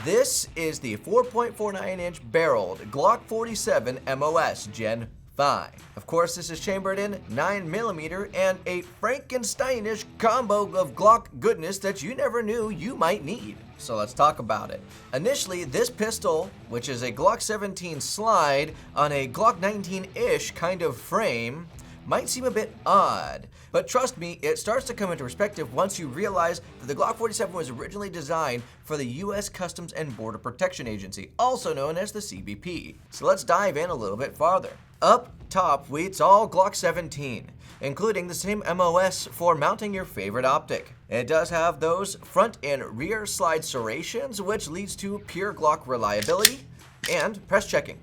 This is the 4.49-inch barreled Glock 47 MOS Gen 5. Of course, this is chambered in 9mm and a Frankensteinish combo of Glock goodness that you never knew you might need. So let's talk about it. Initially, this pistol, which is a Glock 17 slide on a Glock 19-ish kind of frame, might seem a bit odd, but trust me, it starts to come into perspective once you realize that the Glock 47 was originally designed for the U.S. Customs and Border Protection Agency, also known as the CBP. So let's dive in a little bit farther. Up top, it's all Glock 17, including the same MOS for mounting your favorite optic. It does have those front and rear slide serrations, which leads to pure Glock reliability and press checking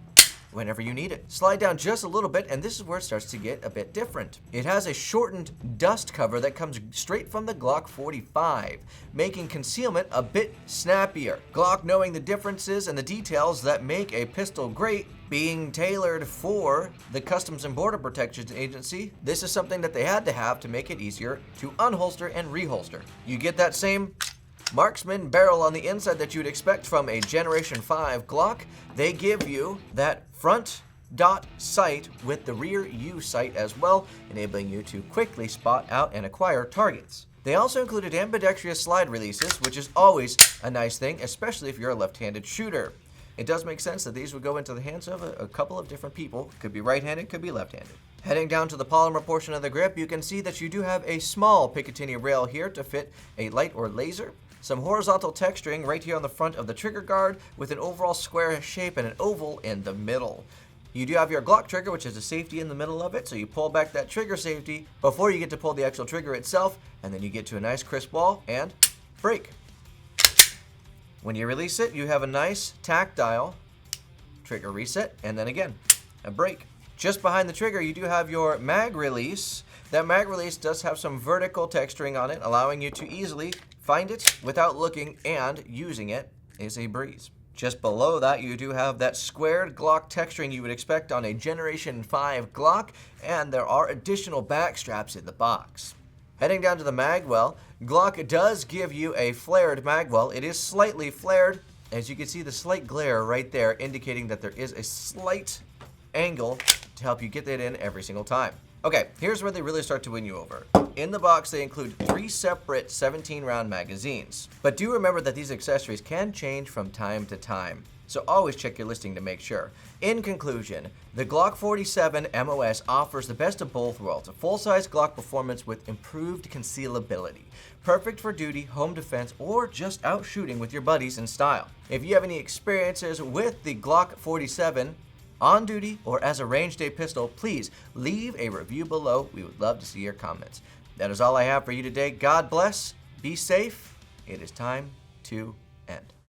whenever you need it. Slide down just a little bit, and this is where it starts to get a bit different. It has a shortened dust cover that comes straight from the Glock 45, making concealment a bit snappier. Glock, knowing the differences and the details that make a pistol great, being tailored for the Customs and Border Protection Agency, this is something that they had to have to make it easier to unholster and reholster. You get that same marksman barrel on the inside that you'd expect from a Generation 5 Glock. They give you that front dot sight with the rear U sight as well, enabling you to quickly spot out and acquire targets. They also included ambidextrous slide releases, which is always a nice thing, especially if you're a left-handed shooter. It does make sense that these would go into the hands of a couple of different people. Could be right-handed, could be left-handed. Heading down to the polymer portion of the grip, you can see that you do have a small Picatinny rail here to fit a light or laser. Some horizontal texturing right here on the front of the trigger guard with an overall square shape and an oval in the middle. You do have your Glock trigger, which is a safety in the middle of it, so you pull back that trigger safety before you get to pull the actual trigger itself, and then you get to a nice crisp wall and break. When you release it, you have a nice tactile trigger reset, and then again, a break. Just behind the trigger, you do have your mag release. That mag release does have some vertical texturing on it, allowing you to easily find it without looking, and using it is a breeze. Just below that, you do have that squared Glock texturing you would expect on a Generation 5 Glock, and there are additional back straps in the box. Heading down to the magwell, Glock does give you a flared magwell. It is slightly flared. As you can see, the slight glare right there indicating that there is a slight angle to help you get that in every single time. Okay, here's where they really start to win you over. In the box, they include 3 separate 17-round magazines. But do remember that these accessories can change from time to time, so always check your listing to make sure. In conclusion, the Glock 47 MOS offers the best of both worlds, a full-size Glock performance with improved concealability. Perfect for duty, home defense, or just out shooting with your buddies in style. If you have any experiences with the Glock 47, on duty or as a range day pistol, please leave a review below. We would love to see your comments. That is all I have for you today. God bless. Be safe. It is time to end.